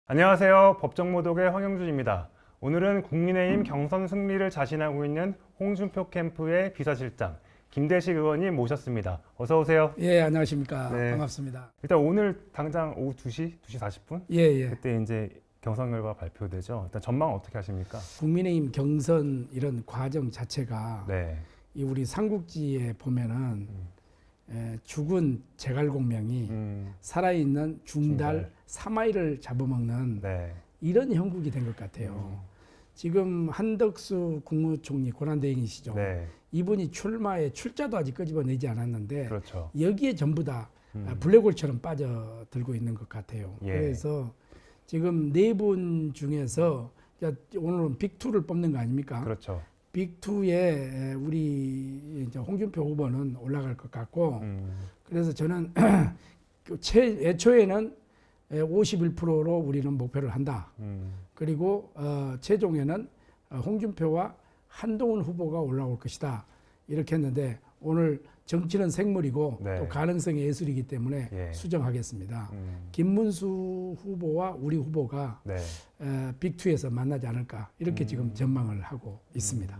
안녕하세요. 법정모독의 황영준입니다. 오늘은 국민의힘 경선 승리를 자신하고 있는 홍준표 캠프의 비서실장 김대식 의원님 모셨습니다. 어서 오세요. 예, 안녕하십니까. 네. 반갑습니다. 일단 오늘 당장 오후 2시 40분? 예, 예. 그때 이제 경선 결과 발표되죠. 일단 전망 어떻게 하십니까? 국민의힘 경선 이런 과정 자체가 네. 이 우리 삼국지에 보면은 죽은 제갈공명이 살아있는 중달 사마이를 잡아먹는 네. 이런 형국이 된 것 같아요. 지금 한덕수 국무총리 권한대행이시죠. 네. 이분이 출마에 출자도 아직 끄집어내지 않았는데 그렇죠. 여기에 전부 다 블랙홀처럼 빠져들고 있는 것 같아요. 예. 그래서 지금 네 분 중에서 오늘은 빅2를 뽑는 거 아닙니까? 그렇죠. 빅2에 우리 이제 홍준표 후보는 올라갈 것 같고, 그래서 저는 애초에는 51%로 우리는 목표를 한다. 그리고 최종에는 홍준표와 한동훈 후보가 올라올 것이다. 이렇게 했는데 오늘 정치는 생물이고 네. 또 가능성이 예술이기 때문에 예. 수정하겠습니다. 김문수 후보와 우리 후보가 네. 빅2에서 만나지 않을까 이렇게 지금 전망을 하고 있습니다.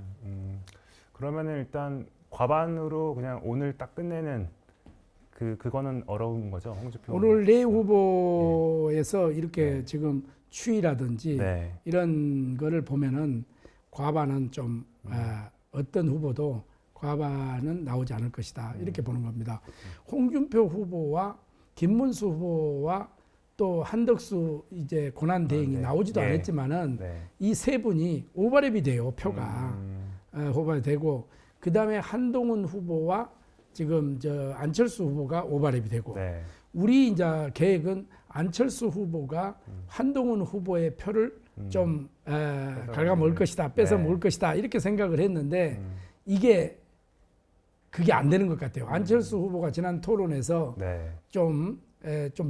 그러면은 일단 과반으로 그냥 오늘 딱 끝내는 그거는 어려운 거죠, 홍준표. 오늘 네 후보에서 이렇게 지금 추이라든지 네. 이런 거를 보면은 과반은 좀 어떤 후보도 과반은 나오지 않을 것이다 이렇게 보는 겁니다. 홍준표 후보와 김문수 후보와 또 한덕수 이제 권한대행이 네. 나오지도 예. 않았지만은 네. 이 세 분이 오버랩이 돼요. 표가 오버랩이 되고 그 다음에 한동훈 후보와 지금 안철수 후보가 오버랩이 되고 네. 우리 이제 계획은 안철수 후보가 한동훈 후보의 표를 좀 갉아먹을 것이다, 뺏어 먹을 것이다 이렇게 생각을 했는데 이게 그게 안 되는 것 같아요. 안철수 후보가 지난 토론에서 네. 좀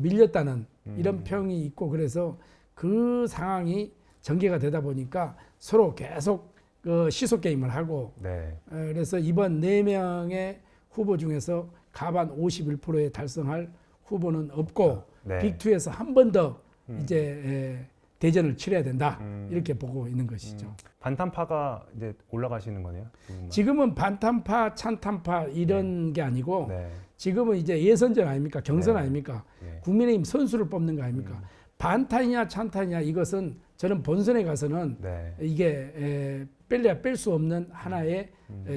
밀렸다는 이런 평이 있고 그래서 그 상황이 전개가 되다 보니까 서로 계속 그 시소 게임을 하고 네. 그래서 이번 4명의 후보 중에서 가반 51%에 달성할 후보는 없고 네. 빅2에서 한 번 더 이제 대전을 치러야 된다 이렇게 보고 있는 것이죠. 반탄파가 이제 올라가시는 거네요. 지금은 반탄파, 찬탄파 이런 게 아니고 네. 지금은 이제 예선전 아닙니까? 경선 네. 아닙니까? 예. 국민의힘 선수를 뽑는 거 아닙니까? 반탄이냐 찬탄이냐 이것은 저는 본선에 가서는 네. 이게 뺄래야 뺄 수 없는 하나의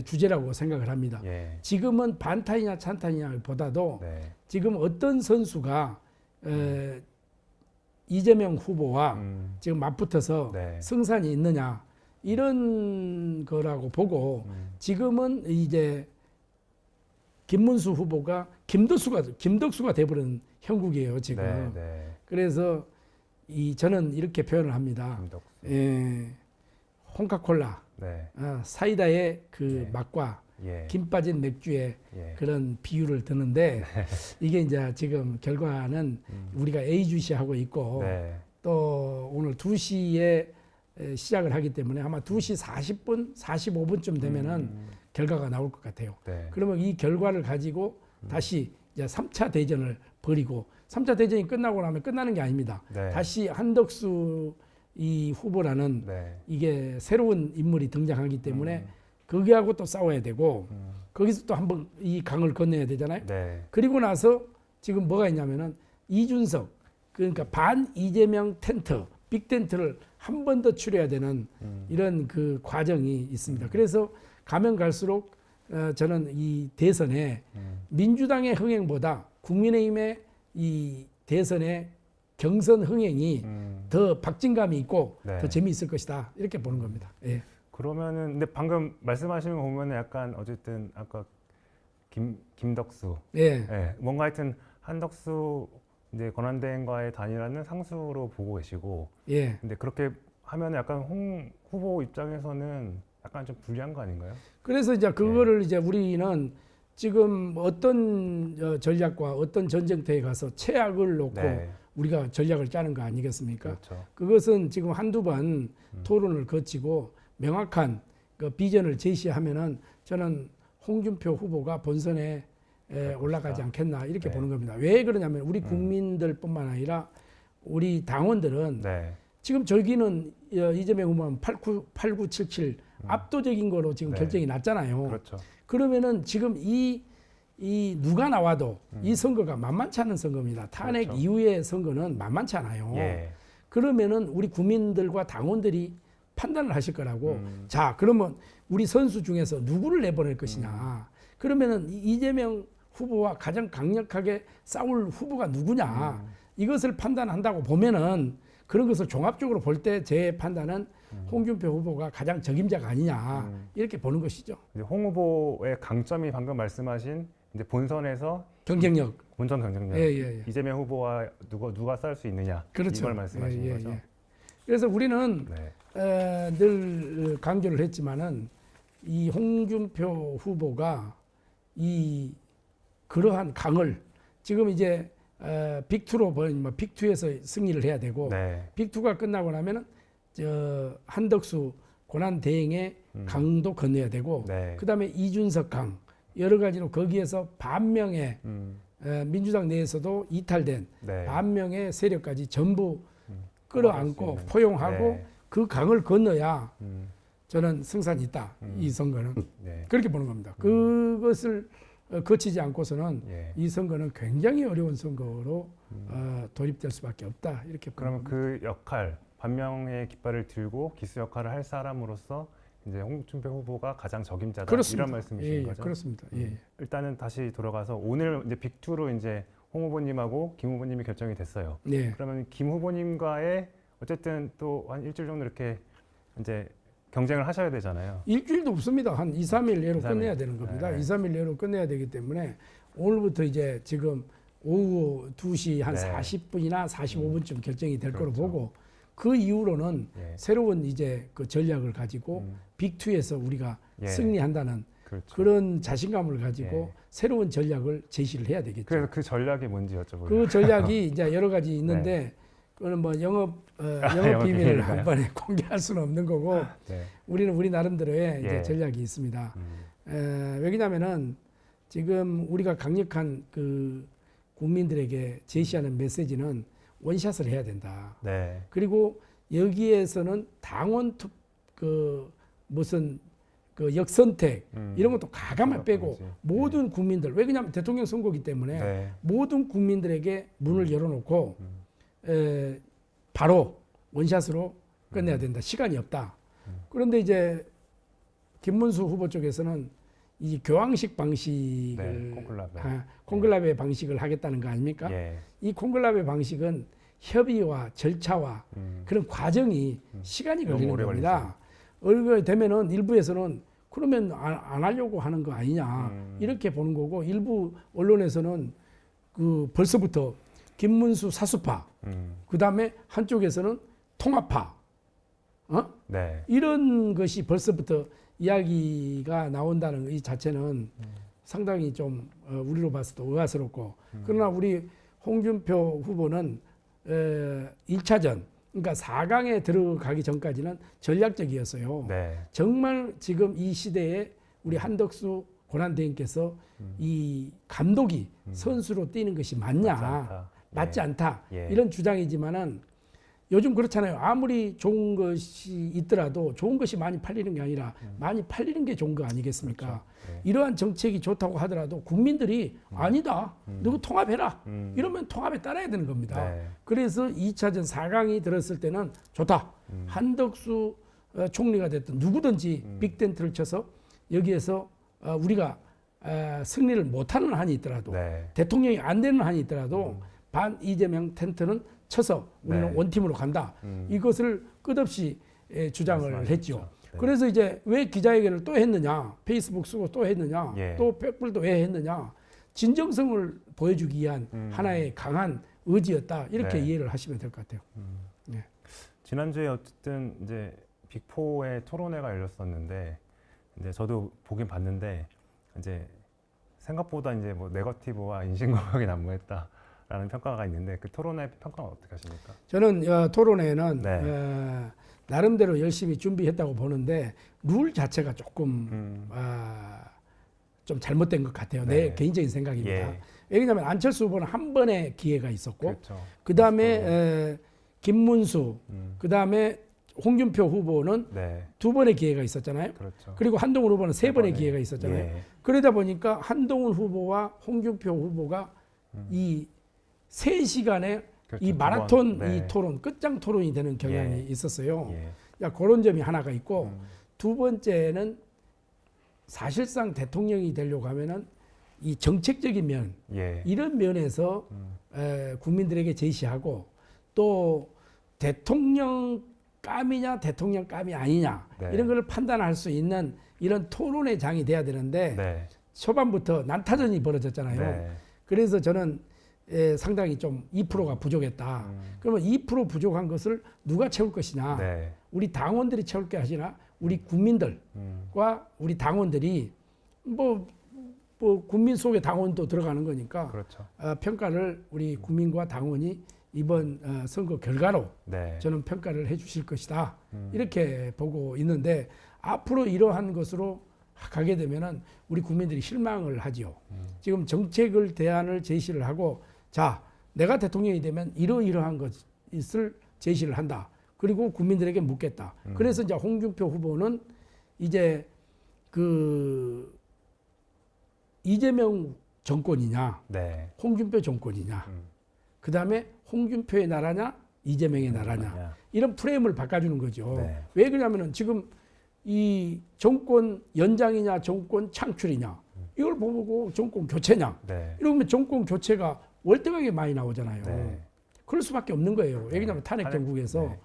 주제라고 생각을 합니다. 예. 지금은 반탄이냐 찬탄이냐 보다도 네. 지금 어떤 선수가 이재명 후보와 지금 맞붙어서 네. 승산이 있느냐 이런 거라고 보고 지금은 이제 김문수 후보가 김덕수가 돼버린 형국이에요 지금. 네. 네. 그래서 저는 이렇게 표현을 합니다. 김덕수. 홍카콜라, 네. 사이다의 그 네. 맛과 예. 김 빠진 맥주의 예. 그런 비유를 드는데 이게 이제 지금 결과는 우리가 A주시하고 있고 네. 또 오늘 2시에 시작을 하기 때문에 아마 2시 40분, 45분쯤 되면은 결과가 나올 것 같아요. 네. 그러면 이 결과를 가지고 다시 이제 3차 대전을 벌이고 3차 대전이 끝나고 나면 끝나는 게 아닙니다. 네. 다시 한덕수 이 후보라는 네. 이게 새로운 인물이 등장하기 때문에 거기하고 또 싸워야 되고 거기서 또 한번 이 강을 건너야 되잖아요. 네. 그리고 나서 지금 뭐가 있냐면은 이준석 그러니까 반 이재명 텐트 빅 텐트를 한 번 더 추려야 되는 이런 그 과정이 있습니다. 그래서 가면 갈수록 저는 이 대선에 민주당의 흥행보다 국민의힘의 이 대선의 경선 흥행이 더 박진감이 있고 네. 더 재미있을 것이다 이렇게 보는 겁니다. 예. 그러면은 근데 방금 말씀하시는 거 보면은 약간 어쨌든 아까 김덕수. 예. 예. 뭔가 하여튼 한덕수 이제 권한대행과의 단일화는 상수로 보고 계시고. 예. 근데 그렇게 하면 약간 홍 후보 입장에서는 약간 좀 불리한 거 아닌가요? 그래서 이제 그거를 이제 우리는 지금 어떤 전략과 어떤 전쟁터에 가서 최악을 놓고 네. 우리가 전략을 짜는 거 아니겠습니까? 그렇죠. 그것은 지금 한두 번 토론을 거치고 명확한 그 비전을 제시하면은 저는 홍준표 후보가 본선에 올라가지 않겠나 이렇게 네. 보는 겁니다. 왜 그러냐면 우리 국민들뿐만 아니라 우리 당원들은 네. 지금 저기는 이재명 후보는 8977 압도적인 거로 지금 네. 결정이 났잖아요. 그렇죠. 그러면은 지금 이 누가 나와도 이 선거가 만만치 않은 선거입니다. 탄핵 그렇죠. 이후의 선거는 만만치 않아요. 예. 그러면은 우리 국민들과 당원들이 판단을 하실 거라고. 자, 그러면 우리 선수 중에서 누구를 내보낼 것이냐. 그러면은 이재명 후보와 가장 강력하게 싸울 후보가 누구냐. 이것을 판단한다고 보면은 그런 것을 종합적으로 볼 때 제 판단은 홍준표 후보가 가장 적임자가 아니냐. 이렇게 보는 것이죠. 이제 홍 후보의 강점이 방금 말씀하신 이제 본선에서 경쟁력. 본선 경쟁력. 예. 이재명 후보와 누가 싸울 수 있느냐. 그렇죠. 이걸 말씀하시는 예. 거죠. 그래서 우리는 네. 늘 강조를 했지만은 이 홍준표 후보가 이 그러한 강을 지금 이제 빅2로 보면 뭐 빅2에서 승리를 해야 되고 네. 빅2가 끝나고 나면은 한덕수 고난 대행의 강도 건너야 되고 네. 그다음에 이준석 강 여러 가지로 거기에서 반명의 민주당 내에서도 이탈된 네. 반명의 세력까지 전부 끌어안고 있는. 포용하고 네. 그 강을 건너야 음. 저는 승산이 있다. 이 선거는 네. 그렇게 보는 겁니다. 그것을 거치지 않고서는 예. 이 선거는 굉장히 어려운 선거로 돌입될 수밖에 없다. 이렇게 보는 그러면 겁니다. 그 역할, 반명의 깃발을 들고 기수 역할을 할 사람으로서 이제 홍준표 후보가 가장 적임자다. 그렇습니다. 이런 말씀이신 예, 거죠? 그렇습니다. 예. 일단은 다시 돌아가서 오늘 이제 빅2로 이제 홍 후보님하고 김 후보님이 결정이 됐어요. 네. 그러면 김 후보님과의 어쨌든 또 한 일주일 정도 이렇게 이제 경쟁을 하셔야 되잖아요. 일주일도 없습니다. 한 2, 3일 내로 2, 3일. 끝내야 되는 겁니다. 네. 2, 3일 내로 끝내야 되기 때문에 오늘부터 이제 지금 오후 2시 한 네. 40분이나 45분쯤 결정이 될 거로 그렇죠. 보고 그 이후로는 예. 새로운 이제 그 전략을 가지고 빅2에서 우리가 예. 승리한다는 그렇죠. 그런 자신감을 가지고 예. 새로운 전략을 제시를 해야 되겠죠. 그래서 그 전략이 뭔지 여쭤보려고. 그 전략이 이제 여러 가지 있는데 그거는 뭐 영업 비밀을 비밀인가요? 한 번에 공개할 수는 없는 거고 네. 우리는 우리 나름대로의 이제 예. 전략이 있습니다. 왜냐하면은 지금 우리가 강력한 그 국민들에게 제시하는 메시지는 원샷을 해야 된다. 네. 그리고 여기에서는 당원 그 무슨 그 역선택 이런 것도 가감을 빼고 그렇지. 모든 국민들 왜 그러냐면 대통령 선거기 때문에 네. 모든 국민들에게 문을 열어놓고 바로 원샷으로 끝내야 된다. 시간이 없다. 그런데 이제 김문수 후보 쪽에서는 이 교황식 방식을 네, 콘클라베 방식을 하겠다는 거 아닙니까? 예. 이 콘클라베 방식은 협의와 절차와 그런 과정이 시간이 너무 걸리는 오래 겁니다. 그렇게 되면은 일부에서는 그러면 안 하려고 하는 거 아니냐 이렇게 보는 거고 일부 언론에서는 그 벌써부터 김문수 사수파 그 다음에 한쪽에서는 통합파 네. 이런 것이 벌써부터 이야기가 나온다는 이 자체는 상당히 좀 우리로 봤을 때 의아스럽고 그러나 우리 홍준표 후보는 1차전 그러니까 4강에 들어가기 전까지는 전략적이었어요. 네. 정말 지금 이 시대에 우리 한덕수 고난대행께서 이 감독이 선수로 뛰는 것이 맞냐 맞지 않다 예. 이런 주장이지만은 요즘 그렇잖아요. 아무리 좋은 것이 있더라도 좋은 것이 많이 팔리는 게 아니라 많이 팔리는 게 좋은 거 아니겠습니까? 그렇죠. 네. 이러한 정책이 좋다고 하더라도 국민들이 아니다. 너가 통합해라. 이러면 통합에 따라야 되는 겁니다. 네. 그래서 2차전 4강이 들었을 때는 좋다. 한덕수 총리가 됐든 누구든지 빅텐트를 쳐서 여기에서 우리가 승리를 못하는 한이 있더라도 네. 대통령이 안 되는 한이 있더라도 반 이재명 텐트는 쳐서 우리는 네. 원팀으로 간다. 이것을 끝없이 주장을 말씀하셨죠. 했죠. 네. 그래서 이제 왜 기자회견을 또 했느냐, 페이스북 쓰고 또 했느냐, 예. 또 빽불도 왜 했느냐, 진정성을 보여주기 위한 하나의 강한 의지였다. 이렇게 네. 이해를 하시면 될 것 같아요. 지난주에 어쨌든 이제 빅4의 토론회가 열렸었는데 이제 저도 보긴 봤는데 이제 생각보다 이제 뭐 네거티브와 인신공격이 난무했다라는 평가가 있는데 그 토론회 평가는 어떻게 하십니까? 저는 토론회는 네. 나름대로 열심히 준비했다고 보는데 룰 자체가 조금 좀 잘못된 것 같아요. 내 네. 개인적인 생각입니다. 예. 왜냐하면 안철수 후보는 한 번의 기회가 있었고, 그렇죠. 그다음에 김문수, 음. 그다음에 홍준표 후보는 네, 두 번의 기회가 있었잖아요. 그렇죠. 그리고 한동훈 후보는 세 번의 번에, 기회가 있었잖아요. 예. 그러다 보니까 한동훈 후보와 홍준표 후보가 이 3시간의 그렇죠. 이 두 마라톤 번, 네. 이 토론, 끝장 토론이 되는 경향이 예. 있었어요. 예. 야, 그런 점이 하나가 있고, 음. 두 번째는 사실상 대통령이 되려고 하면은 이 정책적인 면, 예. 이런 면에서 국민들에게 제시하고, 또 대통령감이냐 대통령감이 아니냐, 네. 이런 걸 판단할 수 있는 이런 토론의 장이 돼야 되는데, 네. 초반부터 난타전이 벌어졌잖아요. 네. 그래서 저는 상당히 좀 2%가 부족했다. 그러면 2% 부족한 것을 누가 채울 것이냐? 네. 우리 당원들이 채울 게 아니라 우리 국민들과 우리 당원들이 뭐 국민 속에 당원도 들어가는 거니까 그렇죠. 평가를 우리 국민과 당원이 이번 선거 결과로 네. 저는 평가를 해주실 것이다. 이렇게 보고 있는데, 앞으로 이러한 것으로 가게 되면은 우리 국민들이 실망을 하지요. 지금 정책을 대안을 제시를 하고, 자, 내가 대통령이 되면 이러이러한 것을 제시를 한다. 그리고 국민들에게 묻겠다. 그래서 이제 홍준표 후보는 이제 그 이재명 정권이냐, 네. 홍준표 정권이냐, 그 다음에 홍준표의 나라냐, 이재명의 나라냐, 이런 프레임을 바꿔주는 거죠. 네. 왜 그러냐면은 지금 이 정권 연장이냐, 정권 창출이냐, 이걸 보고 정권 교체냐, 네. 이러면 정권 교체가 월등하게 많이 나오잖아요. 네. 그럴 수밖에 없는 거예요. 왜냐하면 탄핵 정국에서. 네.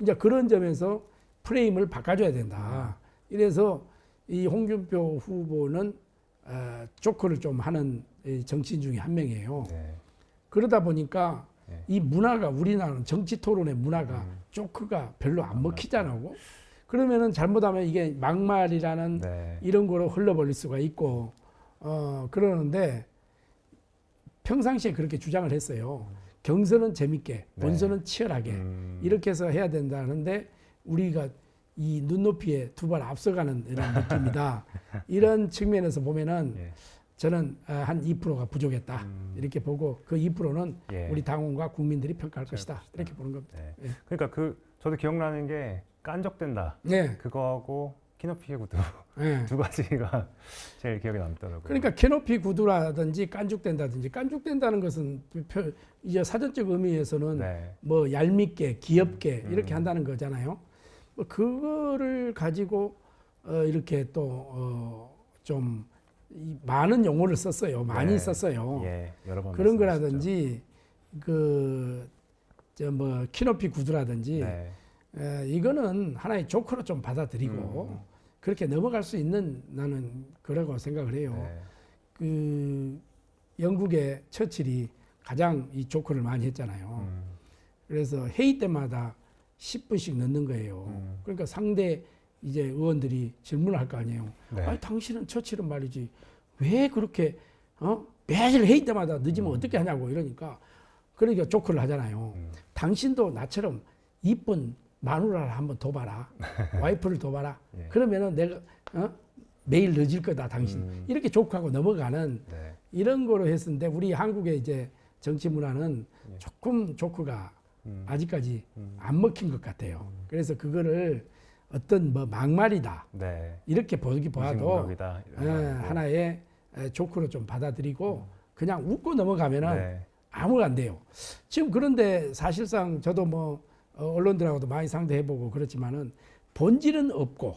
이제 그런 점에서 프레임을 바꿔줘야 된다. 이래서 이 홍준표 후보는 조커를 좀 하는 정치인 중에 한 명이에요. 네. 그러다 보니까 네. 이 문화가, 우리나라는 정치 토론의 문화가 조커가 별로 안 먹히잖아요. 그러면은 잘못하면 이게 막말이라는 네. 이런 거로 흘러버릴 수가 있고, 그러는데 평상시에 그렇게 주장을 했어요. 경선은 재밌게, 본선은 치열하게 이렇게 해서 해야 된다는데, 우리가 이 눈높이에 두 발 앞서가는 이런 느낌이다. 이런 측면에서 보면은 예. 저는 한 2%가 부족했다. 이렇게 보고, 그 2%는 예. 우리 당원과 국민들이 평가할 것이다. 것이다. 이렇게 보는 겁니다. 네. 예. 그러니까 저도 기억나는 게 깐족된다. 네. 그거하고 키높이 구두 네. 두 가지가 제일 기억에 남더라고요. 그러니까 캐노피 구두라든지 깐죽된다든지, 깐죽된다는 것은 이제 사전적 의미에서는 네. 뭐 얄밉게, 귀엽게 이렇게 한다는 거잖아요. 뭐 그거를 가지고 이렇게 또 좀 많은 용어를 썼어요. 많이 네. 썼어요. 예. 여러 번 그런 말씀하셨죠. 거라든지 뭐 키높이 구두라든지, 네. 이거는 하나의 조커로 좀 받아들이고 그렇게 넘어갈 수 있는, 나는 그라고 생각을 해요. 네. 그 영국의 처칠이 가장 이 조커를 많이 했잖아요. 그래서 회의 때마다 10분씩 넣는 거예요. 그러니까 상대 이제 의원들이 질문을 할 거 아니에요. 네. 아니, 당신은 처칠은 말이지 왜 그렇게 매일 회의 때마다 늦으면 어떻게 하냐고 이러니까, 그러니까 조커를 하잖아요. 당신도 나처럼 이쁜 마누라를 한번 더 봐라. 와이프를 더 봐라. 예. 그러면은 내가 매일 늦을 거다 당신. 이렇게 조크하고 넘어가는 네. 이런 거로 했었는데, 우리 한국의 이제 정치 문화는 예. 조금 조크가 아직까지 안 먹힌 것 같아요. 그래서 그거를 어떤 뭐 막말이다 네. 이렇게 보기 봐도 무신공격이다, 이런 거 아니고. 하나의 조크로 좀 받아들이고 그냥 웃고 넘어가면은 네. 아무 안 돼요. 지금 그런데 사실상 저도 뭐 언론들하고도 많이 상대해보고 그렇지만은 본질은 없고,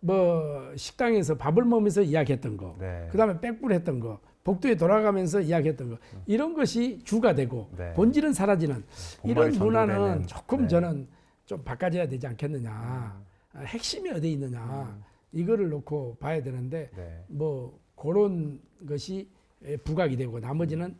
뭐 식당에서 밥을 먹으면서 이야기했던 거, 네. 그다음에 백불했던 거, 복도에 돌아가면서 이야기했던 거, 이런 것이 주가 되고 네. 본질은 사라지는 이런 본말이 문화는 전도되는, 조금 네. 저는 좀 바꿔줘야 되지 않겠느냐. 핵심이 어디 있느냐. 이거를 놓고 봐야 되는데, 네. 뭐 그런 것이 부각이 되고 나머지는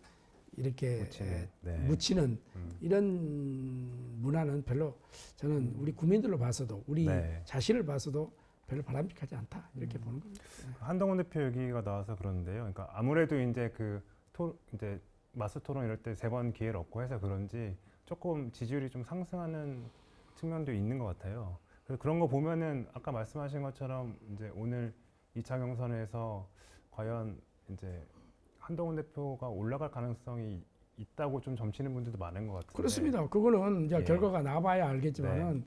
이렇게 묻히는, 네. 묻히는 이런 문화는 별로, 저는 우리 국민들로 봐서도, 우리 네. 자신을 봐서도 별로 바람직하지 않다, 이렇게 보는 겁니다. 한동훈 대표 얘기가 나와서 그러는데요. 그러니까 아무래도 이제 이제 마스 토론 이럴 때 3번 기회를 얻고 해서 그런지 조금 지지율이 좀 상승하는 측면도 있는 것 같아요. 그래서 그런 거 보면은 아까 말씀하신 것처럼 이제 오늘 2차 경선에서 과연 이제 한동훈 대표가 올라갈 가능성이 있다고 좀 점치는 분들도 많은 것 같은데. 그렇습니다. 그거는 이제 예. 결과가 나봐야 알겠지만은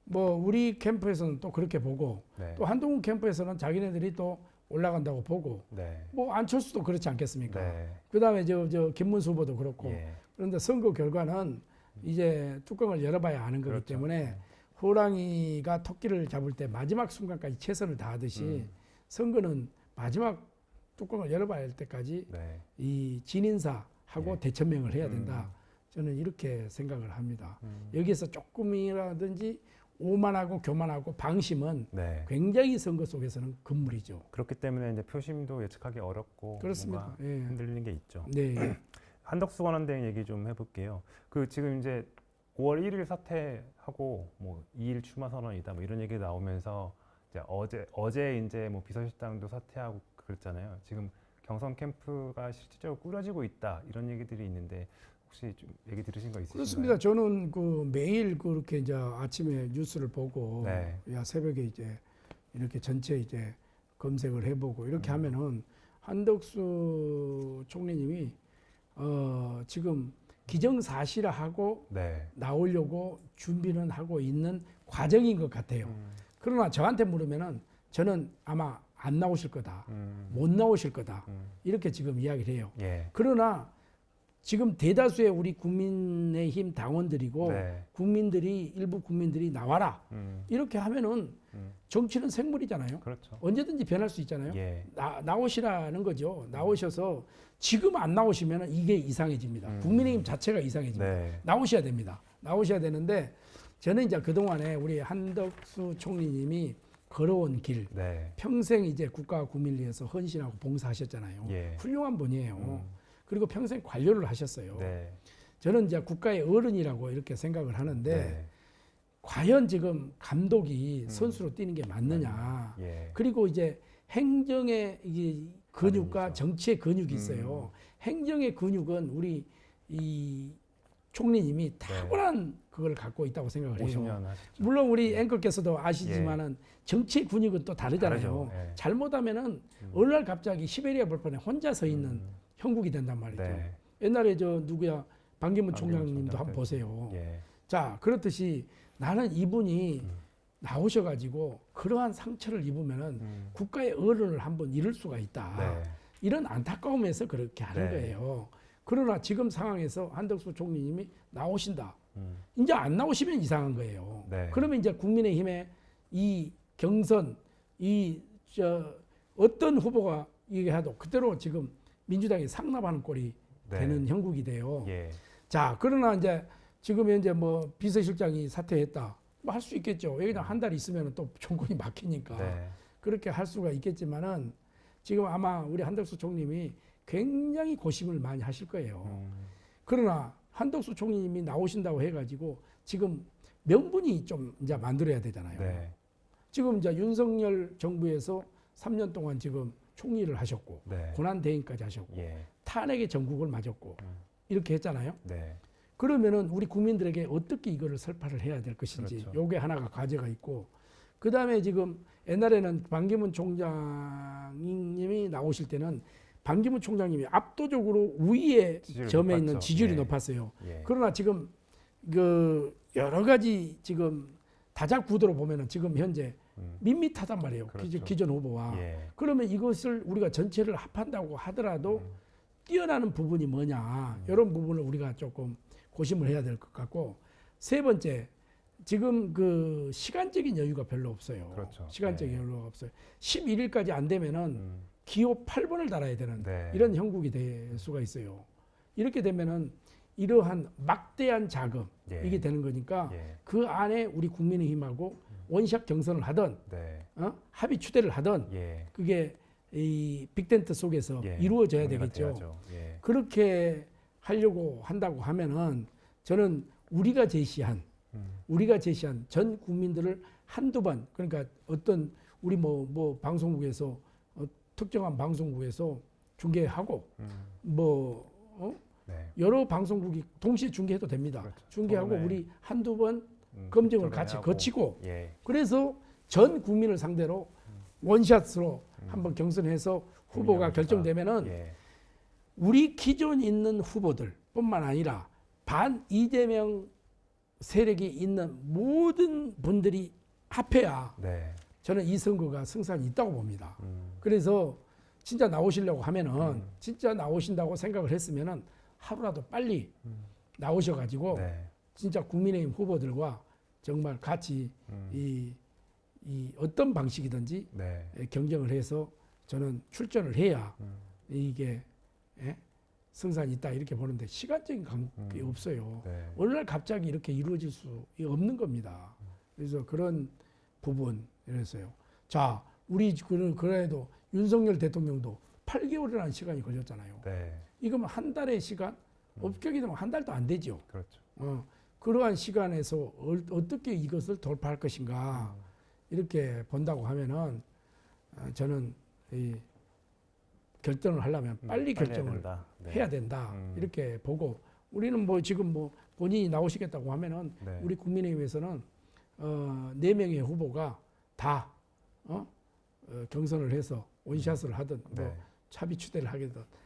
뭐 우리 캠프에서는 또 그렇게 보고 네. 또 한동훈 캠프에서는 자기네들이 또 올라간다고 보고 네. 뭐 안철수도 그렇지 않겠습니까? 네. 그다음에 저 김문수 후보도 그렇고 예. 그런데 선거 결과는 이제 뚜껑을 열어봐야 아는 거기 그렇죠. 때문에 호랑이가 토끼를 잡을 때 마지막 순간까지 최선을 다하듯이 선거는 마지막 뚜껑을 열어봐야 할 때까지 네. 이 진인사하고 예. 대천명을 해야 된다. 저는 이렇게 생각을 합니다. 여기에서 조금이라든지 오만하고 교만하고 방심은 네. 굉장히 선거 속에서는 금물이죠. 그렇기 때문에 이제 표심도 예측하기 어렵고 그렇습니다. 뭔가 예. 흔들리는 게 있죠. 네. 한덕수 권한대행 얘기 좀 해볼게요. 그 지금 이제 5월 1일 사퇴하고 뭐 2일 출마 선언이다 뭐 이런 얘기 나오면서 이제 어제 이제 뭐 비서실장도 사퇴하고 그랬잖아요. 지금 경선 캠프가 실질적으로 꾸려지고 있다 이런 얘기들이 있는데 혹시 좀 얘기 들으신 거 있으신가요? 그렇습니다. 저는 그 매일 그렇게 이제 아침에 뉴스를 보고 네. 야 새벽에 이제 이렇게 전체 이제 검색을 해보고 이렇게 하면은 한덕수 총리님이 지금 기정사실화하고 네. 나오려고 준비는 하고 있는 과정인 것 같아요. 그러나 저한테 물으면은 저는 아마 안 나오실 거다, 못 나오실 거다 이렇게 지금 이야기를 해요. 예. 그러나 지금 대다수의 우리 국민의힘 당원들이고 네. 일부 국민들이 나와라 이렇게 하면은 정치는 생물이잖아요. 그렇죠. 언제든지 변할 수 있잖아요. 예. 나오시라는 거죠. 나오셔서 지금 안 나오시면 이게 이상해집니다. 국민의힘 자체가 이상해집니다. 네. 나오셔야 됩니다. 나오셔야 되는데 저는 이제 그동안에 우리 한덕수 총리님이 걸어온 길 네. 평생 이제 국가와 국민을 위해서 헌신하고 봉사하셨잖아요. 예. 훌륭한 분이에요. 그리고 평생 관료를 하셨어요. 네. 저는 이제 국가의 어른이라고 이렇게 생각을 하는데 네. 과연 지금 감독이 선수로 뛰는 게 맞느냐. 예. 그리고 이제 행정의 이게 근육과 아니죠. 정치의 근육이 있어요. 행정의 근육은 우리 이 총리님이 탁월한 그걸 갖고 있다고 생각을 해요. 50년 하셨죠. 물론 우리 앵커께서도 아시지만은 정치의 근육은 또 다르잖아요. 다르죠. 예. 잘못하면은 어느 날 갑자기 시베리아 벌판에 혼자 서 있는 형국이 된단 말이죠. 네. 옛날에 저 누구야 방기문 방기문 총장님도 총장 한번 때. 보세요. 예. 자 그렇듯이 나는 이분이 나오셔가지고 그러한 상처를 입으면은 국가의 어른을 한번 잃을 수가 있다. 네. 이런 안타까움에서 그렇게 하는 네. 거예요. 그러나 지금 상황에서 한덕수 총리님이 나오신다. 이제 안 나오시면 이상한 거예요. 네. 그러면 이제 국민의힘의 이 경선, 어떤 후보가 얘기해도 그대로 지금 민주당이 상납하는 꼴이 네. 되는 형국이 돼요. 예. 자, 그러나 이제 지금 현재 뭐 비서실장이 사퇴했다. 뭐 할 수 있겠죠. 여기다 한 달 있으면 또 정권이 막히니까. 네. 그렇게 할 수가 있겠지만은 지금 아마 우리 한덕수 총리님이 굉장히 고심을 많이 하실 거예요. 그러나 한덕수 총리님이 나오신다고 해가지고 지금 명분이 좀 이제 만들어야 되잖아요. 네. 지금 이제 윤석열 정부에서 3년 동안 지금 총리를 하셨고 네. 고난 대행까지 하셨고 예. 탄핵의 전국을 맞았고 이렇게 했잖아요. 네. 그러면은 우리 국민들에게 어떻게 이거를 설파를 해야 될 것인지 그렇죠. 요게 하나가 과제가 있고 그 다음에 지금 옛날에는 방기문 총장님이 나오실 때는 방기문 총장님이 압도적으로 우위의 지지율이 점에 높았죠. 있는 지지율이 예. 높았어요. 예. 그러나 지금 그 여러 가지 지금 다작 구도로 보면은 지금 현재 밋밋하단 말이에요. 그렇죠. 기존 후보와. 예. 그러면 이것을 우리가 전체를 합한다고 하더라도 뛰어나는 부분이 뭐냐 이런 부분을 우리가 조금 고심을 해야 될 것 같고 세 번째 지금 그 시간적인 여유가 별로 없어요. 그렇죠. 시간적인 네. 여유가 없어요. 11일까지 안 되면은 기호 8번을 달아야 되는 네. 이런 형국이 될 수가 있어요. 이렇게 되면은 이러한 막대한 자금 예. 이게 되는 거니까 예. 그 안에 우리 국민의힘하고 원샷 경선을 하던 네. 합의 추대를 하던 예. 그게 이 빅텐트 속에서 예. 이루어져야 논의가 되겠죠. 돼야죠. 예. 그렇게 하려고 한다고 하면은 저는 우리가 제시한 전 국민들을 한두 번 그러니까 어떤 우리 뭐 방송국에서 특정한 방송국에서 중계하고 네. 여러 방송국이 동시에 중계해도 됩니다. 그렇죠. 중계하고 토론회. 우리 한두 번 검증을 같이 토론회하고. 거치고 예. 그래서 전 국민을 상대로 원샷으로 한번 경선해서 후보가 국민의힘 결정되면은 예. 우리 기존 있는 후보들뿐만 아니라 반 이재명 세력이 있는 모든 분들이 합해야 네. 저는 이 선거가 승산이 있다고 봅니다. 그래서 진짜 나오시려고 하면은 진짜 나오신다고 생각을 했으면은 하루라도 빨리 나오셔가지고 네. 진짜 국민의힘 후보들과 정말 같이 이 어떤 방식이든지 네. 경쟁을 해서 저는 출전을 해야 이게 승산이 있다 이렇게 보는데 시간적인 관계 없어요. 네. 어느 날 갑자기 이렇게 이루어질 수 없는 겁니다. 그래서 그런 부분이라서요. 자, 우리 그래도 윤석열 대통령도 8개월이라는 시간이 걸렸잖아요. 네. 이거면 한 달의 시간, 업격이 되면 한 달도 안 되죠. 그렇죠. 그러한 시간에서 어떻게 이것을 돌파할 것인가 이렇게 본다고 하면은 저는 이 결정을 하려면 빨리 결정을 된다. 네. 해야 된다 이렇게 보고 우리는 뭐 지금 뭐 본인이 나오시겠다고 하면은 네. 우리 국민의힘에서는 4명의 후보가 다 경선을 해서 원샷을 하든 뭐 네. 차비 추대를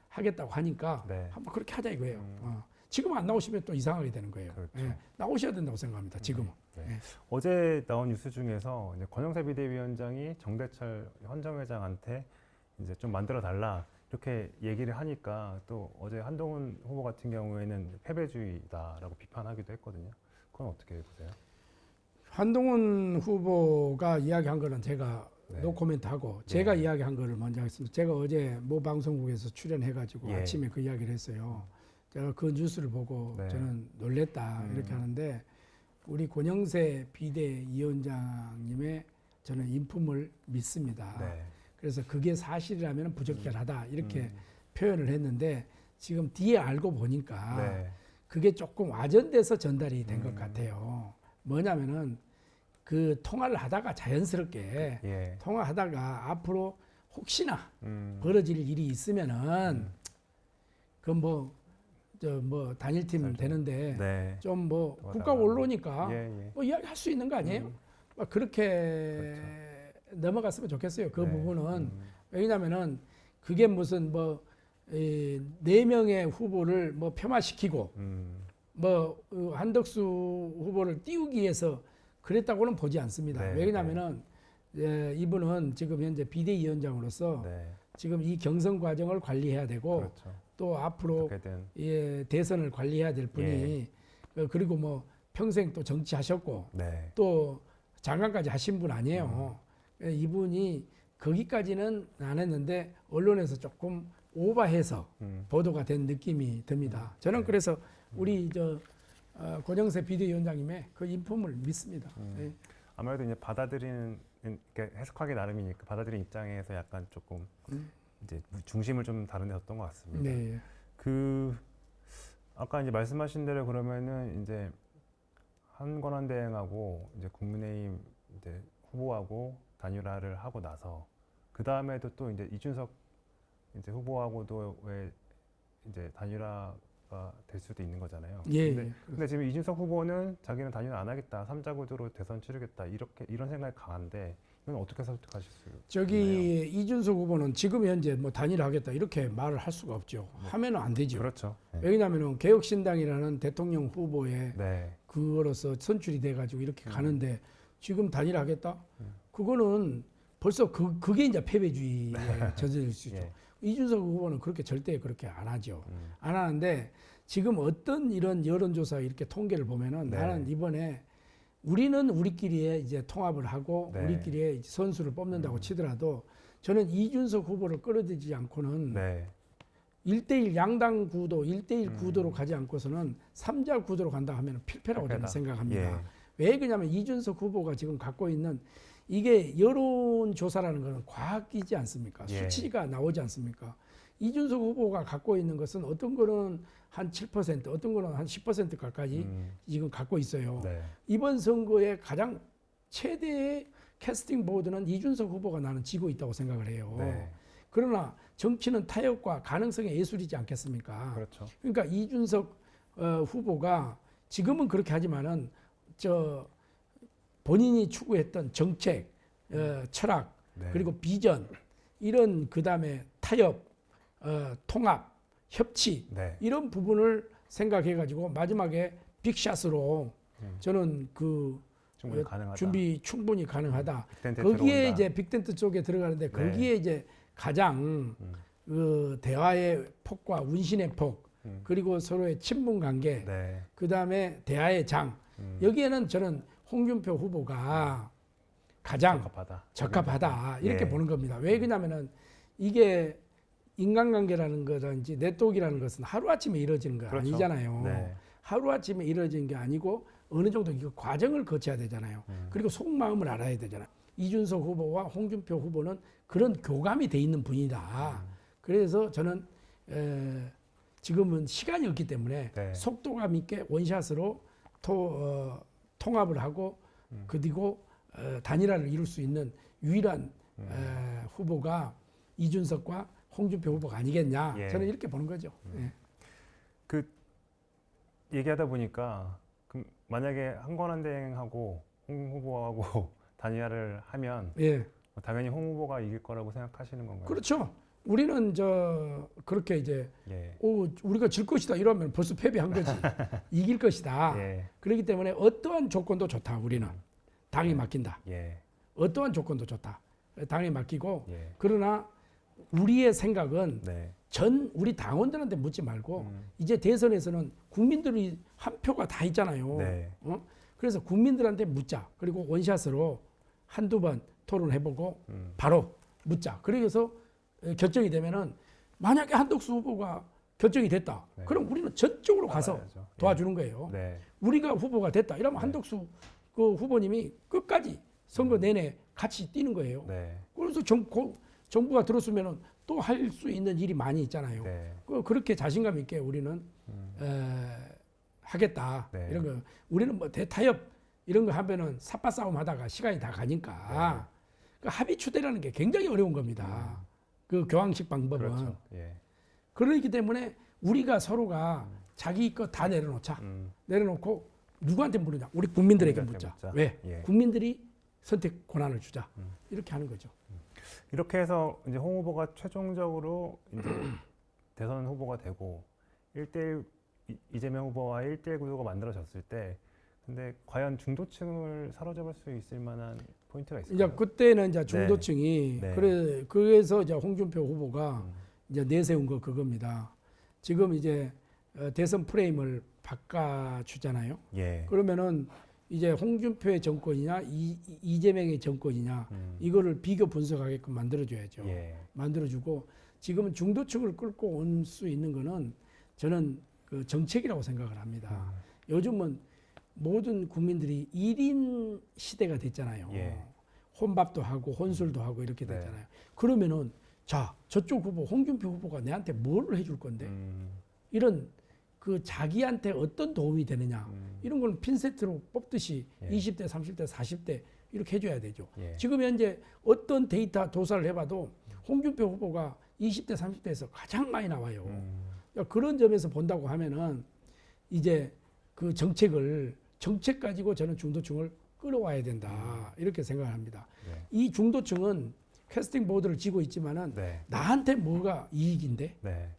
하겠다고 하니까 네. 한번 그렇게 하자 이거예요. 지금 안 나오시면 또 이상하게 되는 거예요. 그렇죠. 예, 나오셔야 된다고 생각합니다. 지금은. 네. 예. 어제 나온 뉴스 중에서 이제 권영세 비대위원장이 정대철 현 정회장한테 이제 좀 만들어 달라 이렇게 얘기를 하니까 또 어제 한동훈 후보 같은 경우에는 패배주의다라고 비판하기도 했거든요. 그건 어떻게 보세요? 한동훈 후보가 이야기한 거는 제가 네. 노코멘트하고 제가 이야기한 거를 먼저 하겠습니다. 제가 어제 모 방송국에서 출연해가지고 예. 아침에 그 이야기를 했어요. 제가 그 뉴스를 보고 네. 저는 놀랬다 이렇게 하는데 우리 권영세 비대위원장님의 저는 인품을 믿습니다. 네. 그래서 그게 사실이라면 부적절하다 이렇게 표현을 했는데 지금 뒤에 알고 보니까 네. 그게 조금 와전돼서 전달이 된 것 같아요. 뭐냐면은 그 통화를 하다가 자연스럽게 예. 통화하다가 앞으로 혹시나 음. 벌어질 일이 있으면은 그 뭐 단일팀 되는데 네. 좀 뭐 도와달라고. 국가 원로니까 예, 예. 뭐 이야기할 수 있는 거 아니에요? 막 그렇게 넘어갔으면 좋겠어요. 그 네. 부분은 왜냐면은 그게 무슨 뭐 4명의 후보를 뭐 폄하시키고 뭐 한덕수 후보를 띄우기 위해서 그랬다고는 보지 않습니다. 네, 왜냐면은 이분은 지금 현재 비대위원장으로서 네. 지금 이 경선 과정을 관리해야 되고 그렇죠. 또 앞으로 어떻게든 대선을 관리해야 될 분이 그리고 뭐 평생 또 정치하셨고 네. 또 장관까지 하신 분 아니에요. 이분이 거기까지는 안 했는데 언론에서 조금 오버해서 보도가 된 느낌이 듭니다. 저는 네. 그래서 우리 권영세 비대위원장님의 그 인품을 믿습니다. 네. 아무래도 이제 받아들이는 그러니까 해석하기 나름이니까 받아들이는 입장에서 약간 조금 이제 중심을 좀 다른 데 뒀던 것 같습니다. 네. 그 아까 이제 말씀하신 대로 그러면은 이제 한권한 대행하고 이제 국민의힘 이제 후보하고 단일화를 하고 나서 그 다음에도 또 이제 이준석 이제 후보하고도 왜 이제 단일화가 될 수도 있는 거잖아요. 예. 근데 지금 이준석 후보는 자기는 단일화 안 하겠다, 3자 구도로 대선 치르겠다 이런 생각이 강한데 이건 어떻게 설득하실 수 있나요? 이준석 후보는 지금 현재 뭐 단일화하겠다 이렇게 말을 할 수가 없죠. 하면은 안 되죠. 그렇죠. 네. 왜냐하면 개혁신당이라는 대통령 후보의 네. 그거로서 선출이 돼가지고 이렇게 가는데 지금 단일화하겠다? 그거는 벌써 그게 이제 패배주의에 젖어들 수 있죠. 예. 이준석 후보는 그렇게 절대 그렇게 안 하죠. 안 하는데 지금 어떤 이런 여론조사 이렇게 통계를 보면은 네. 나는 이번에 우리는 우리끼리에 이제 통합을 하고 네. 우리끼리에 이제 선수를 뽑는다고 치더라도 저는 이준석 후보를 끌어들이지 않고는 네. 1대1 양당 구도, 1대1 구도로 가지 않고서는 3자 구도로 간다 하면 필패라고 저는 필패다. 생각합니다. 예. 왜 그러냐면 이준석 후보가 지금 갖고 있는 이게 여론조사라는 것은 과학이지 않습니까? 예. 수치가 나오지 않습니까? 이준석 후보가 갖고 있는 것은 어떤 거는 한 7%, 어떤 거는 한 10% 가까이 지금 갖고 있어요. 네. 이번 선거의 가장 최대의 캐스팅 보드는 이준석 후보가 나는 지고 있다고 생각을 해요. 네. 그러나 정치는 타협과 가능성의 예술이지 않겠습니까? 그렇죠. 그러니까 이준석 후보가 지금은 그렇게 하지만은 본인이 추구했던 정책, 철학, 네. 그리고 비전 이런 그다음에 타협, 통합 협치 네. 이런 부분을 생각해 가지고 마지막에 빅샷으로 저는 그 충분히 가능하다. 준비 충분히 가능하다. 빅텐트에 거기에 들어온다. 이제 빅텐트 쪽에 들어가는데 네. 거기에 이제 가장 그 대화의 폭과 운신의 폭 그리고 서로의 친분 관계 네. 그 다음에 대화의 장 여기에는 저는 홍준표 후보가 가장 적합하다 이렇게 예. 보는 겁니다. 왜 그러냐면은 이게 인간관계라는 거든지 네트워크라는 것은 하루아침에 이루어지는 거 그렇죠. 아니잖아요. 네. 하루아침에 이루어지는 게 아니고 어느 정도 그 과정을 거쳐야 되잖아요. 그리고 속마음을 알아야 되잖아요. 이준석 후보와 홍준표 후보는 그런 교감이 돼 있는 분이다. 그래서 저는 지금은 시간이 없기 때문에 네. 속도감 있게 원샷으로 통합을 하고 그리고 단일화를 이룰 수 있는 유일한 후보가 이준석과 홍준표 후보가 아니겠냐. 예. 저는 이렇게 보는 거죠. 예. 그 얘기하다 보니까 그럼 만약에 한권한대행하고 홍 후보하고 단일화를 하면 예. 당연히 홍 후보가 이길 거라고 생각하시는 건가요? 그렇죠. 우리는 그렇게 이제 예. 우리가 질 것이다 이러면 벌써 패배한 거지. 이길 것이다. 예. 그렇기 때문에 어떠한 조건도 좋다. 우리는 당이 맡긴다. 예. 어떠한 조건도 좋다. 당에 맡기고 예. 그러나 우리의 생각은 네. 우리 당원들한테 묻지 말고 이제 대선에서는 국민들이 한 표가 다 있잖아요. 네. 그래서 국민들한테 묻자. 그리고 원샷으로 한두 번 토론해보고 바로 묻자. 그래서 결정이 되면은 만약에 한덕수 후보가 결정이 됐다. 네. 그럼 우리는 전적으로 가서 따라야죠. 도와주는 거예요. 네. 우리가 후보가 됐다. 이러면 한덕수 그 후보님이 끝까지 선거 내내 같이 뛰는 거예요. 네. 그래서 정부가 들었으면 또 할 수 있는 일이 많이 있잖아요. 네. 그렇게 자신감 있게 우리는 하겠다. 네. 이런 거 우리는 뭐 대타협 이런 거 하면은 삿바 싸움 하다가 시간이 다 가니까 그 합의 추대라는 게 굉장히 어려운 겁니다. 그 교황식 방법은 그렇죠. 예. 그렇기 때문에 우리가 서로가 자기 것 다 내려놓자. 내려놓고 누구한테 물으냐? 우리 국민들에게 국민들한테 묻자. 묻자. 왜? 예. 국민들이 선택 권한을 주자. 이렇게 하는 거죠. 이렇게 해서 이제 홍 후보가 최종적으로 이제 대선 후보가 되고 1대1 이재명 후보와 1대1 구도가 만들어졌을 때 근데 과연 중도층을 사로잡을 수 있을 만한 포인트가 있을까요? 이제 그때는 이제 중도층이 네. 그래서 이제 홍준표 후보가 이제 내세운 거 그겁니다. 지금 이제 대선 프레임을 바꿔주잖아요. 예. 그러면은 이제 홍준표의 정권이냐 이재명의 정권이냐 이거를 비교 분석하게끔 만들어줘야죠. 예. 만들어주고 지금은 중도층을 끌고 온 수 있는 거는 저는 그 정책이라고 생각을 합니다. 요즘은 모든 국민들이 1인 시대가 됐잖아요. 예. 혼밥도 하고 혼술도 하고 이렇게 네. 됐잖아요. 그러면은 자 저쪽 후보 홍준표 후보가 내한테 뭘 해줄 건데 이런 그 자기한테 어떤 도움이 되느냐 이런 걸 핀세트로 뽑듯이 예. 20대, 30대, 40대 이렇게 해줘야 되죠. 예. 지금 현재 어떤 데이터 조사를 해봐도 홍준표 후보가 20대, 30대에서 가장 많이 나와요. 그런 점에서 본다고 하면은 이제 그 정책 가지고 저는 중도층을 끌어와야 된다 이렇게 생각합니다. 네. 이 중도층은 캐스팅 보드를 쥐고 있지만은 네. 나한테 뭐가 이익인데 네.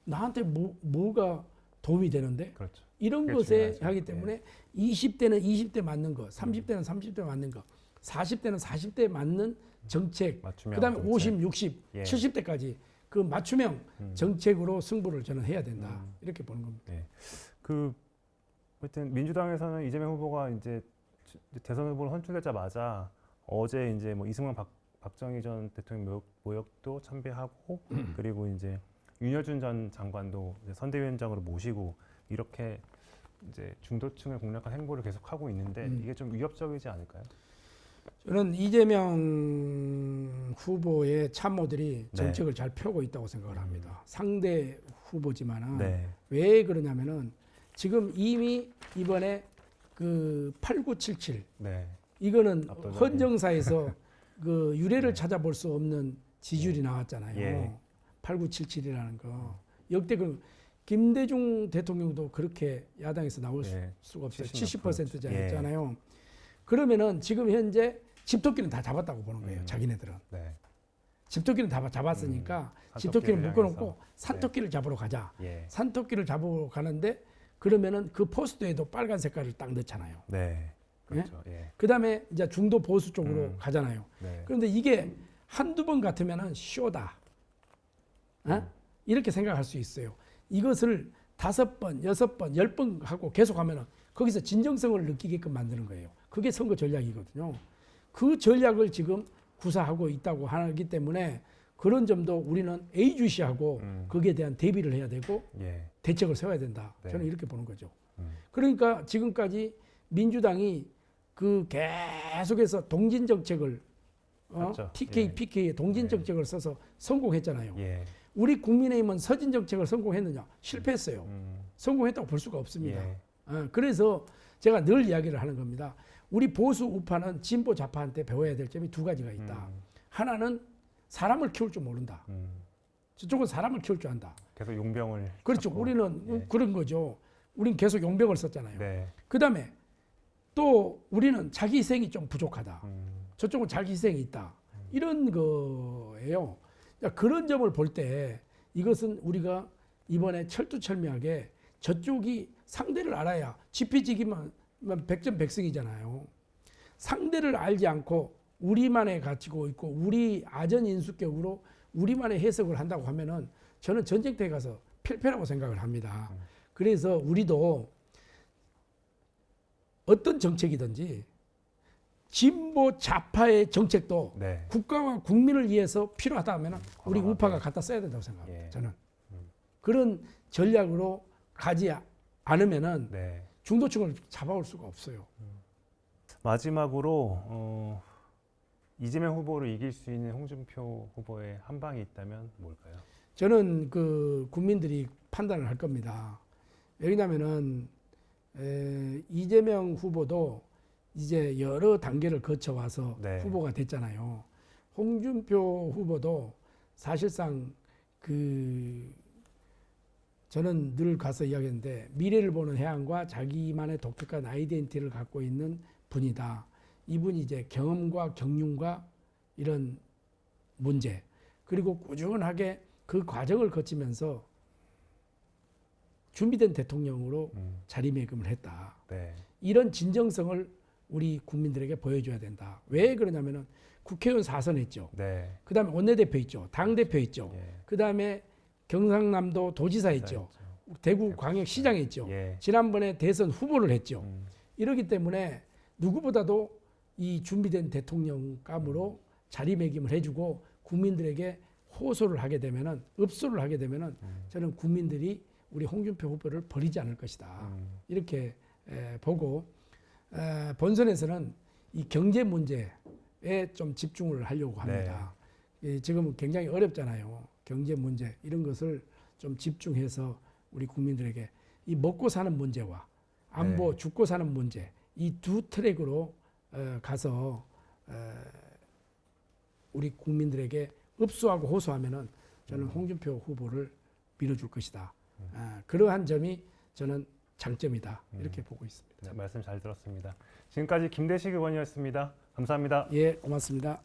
나한테 뭐가 도움이 되는데 그렇죠. 이런 그게 것에 중요하죠. 하기 때문에 20대는 20대 맞는 거, 30대는 30대 맞는 거, 40대는 40대 맞는 정책, 맞춤형 그다음에 정책. 50, 60, 예. 70대까지 그 맞춤형 정책으로 승부를 저는 해야 된다 이렇게 보는 겁니다. 네. 그 하여튼 민주당에서는 이재명 후보가 이제 대선 후보로 선출되자마자 어제 이제 뭐 이승만 박정희 전 대통령 모욕도 참배하고 그리고 이제 윤여준 전 장관도 이제 선대위원장으로 모시고 이렇게 이제 중도층을 공략한 행보를 계속하고 있는데 이게 좀 위협적이지 않을까요? 저는 이재명 후보의 참모들이 네. 정책을 잘 펴고 있다고 생각을 합니다. 상대 후보지만은 네. 왜 그러냐면은 지금 이미 이번에 그 8977 네. 이거는 압도적인. 헌정사에서 그 유례를 찾아볼 수 없는 지지율이 나왔잖아요. 예. 8977이라는 거. 역대 그 김대중 대통령도 그렇게 야당에서 나올 예. 수가 없어요. 70%. 70%잖아요. 그러면은 지금 현재 집토끼는 다 잡았다고 보는 거예요. 자기네들은. 네. 집토끼는 다 잡았으니까 집토끼를 산토끼를 묶어놓고 향해서. 산토끼를 잡으러 가자. 예. 산토끼를 잡으러 가는데 그러면은 그 포스트에도 빨간 색깔을 딱 넣잖아요. 네. 그렇죠. 예. 그 다음에 이제 중도 보수 쪽으로 가잖아요. 네. 그런데 이게 한두 번 같으면은 쇼다. 이렇게 생각할 수 있어요. 이것을 5번, 6번, 10번 하고 계속 하면은 거기서 진정성을 느끼게끔 만드는 거예요. 그게 선거 전략이거든요. 그 전략을 지금 구사하고 있다고 하기 때문에 그런 점도 우리는 예의주시하고 거기에 대한 대비를 해야 되고 예. 대책을 세워야 된다. 네. 저는 이렇게 보는 거죠. 그러니까 지금까지 민주당이 그 계속해서 동진 정책을 맞죠. TK, 예. PK의 동진 정책을 써서 성공했잖아요. 예. 우리 국민의힘은 서진 정책을 성공했느냐? 실패했어요. 성공했다고 볼 수가 없습니다. 예. 그래서 제가 늘 이야기를 하는 겁니다. 우리 보수 우파는 진보 좌파한테 배워야 될 점이 2가지가 있다. 하나는 사람을 키울 줄 모른다. 저쪽은 사람을 키울 줄 안다. 계속 용병을. 그렇죠. 찾고. 우리는 예. 그런 거죠. 우린 계속 용병을 썼잖아요. 네. 그 다음에 또 우리는 자기 희생이 좀 부족하다. 저쪽은 자기 희생이 있다. 이런 거예요. 그런 점을 볼 때 이것은 우리가 이번에 철두철미하게 저쪽이 상대를 알아야 지피지기만 백전백승이잖아요. 상대를 알지 않고 우리만의 가치고 있고 우리 아전인수격으로 우리만의 해석을 한다고 하면은 저는 전쟁터에 가서 필패라고 생각을 합니다. 그래서 우리도 어떤 정책이든지 진보 좌파의 정책도 네. 국가와 국민을 위해서 필요하다 하면 우리 과감하게. 우파가 갖다 써야 된다고 생각합니다. 예. 저는 그런 전략으로 가지 않으면은 네. 중도층을 잡아올 수가 없어요. 마지막으로 이재명 후보를 이길 수 있는 홍준표 후보의 한 방이 있다면 뭘까요? 저는 그 국민들이 판단을 할 겁니다. 왜냐하면은 이재명 후보도 이제 여러 단계를 거쳐 와서 네. 후보가 됐잖아요. 홍준표 후보도 사실상 그 저는 늘 가서 이야기했는데 미래를 보는 해안과 자기만의 독특한 아이덴티티를 갖고 있는 분이다. 이분이 이제 경험과 경륜과 이런 문제 그리고 꾸준하게 그 과정을 거치면서 준비된 대통령으로 자리매김을 했다. 네. 이런 진정성을 우리 국민들에게 보여줘야 된다. 왜 그러냐면은 국회의원 4선 했죠. 네. 그 다음에 원내대표 있죠. 당대표 있죠. 예. 그 다음에 경상남도 도지사 했죠. 대구 광역시장 했죠. 예. 지난번에 대선 후보를 했죠. 이러기 때문에 누구보다도 이 준비된 대통령감으로 자리매김을 해주고 국민들에게 호소를 하게 되면은 읍소를 하게 되면은 저는 국민들이 우리 홍준표 후보를 버리지 않을 것이다. 이렇게 보고 본선에서는 이 경제 문제에 좀 집중을 하려고 합니다. 지금은 굉장히 어렵잖아요. 경제 문제 이런 것을 좀 집중해서 우리 국민들에게 이 먹고 사는 문제와 안보 죽고 사는 문제 이 두 트랙으로 가서 우리 국민들에게 읍소하고 호소하면은 저는 홍준표 후보를 밀어줄 것이다. 그러한 점이 저는 장점이다. 이렇게 보고 있습니다. 네, 말씀 잘 들었습니다. 지금까지 김대식 의원이었습니다. 감사합니다. 예, 고맙습니다.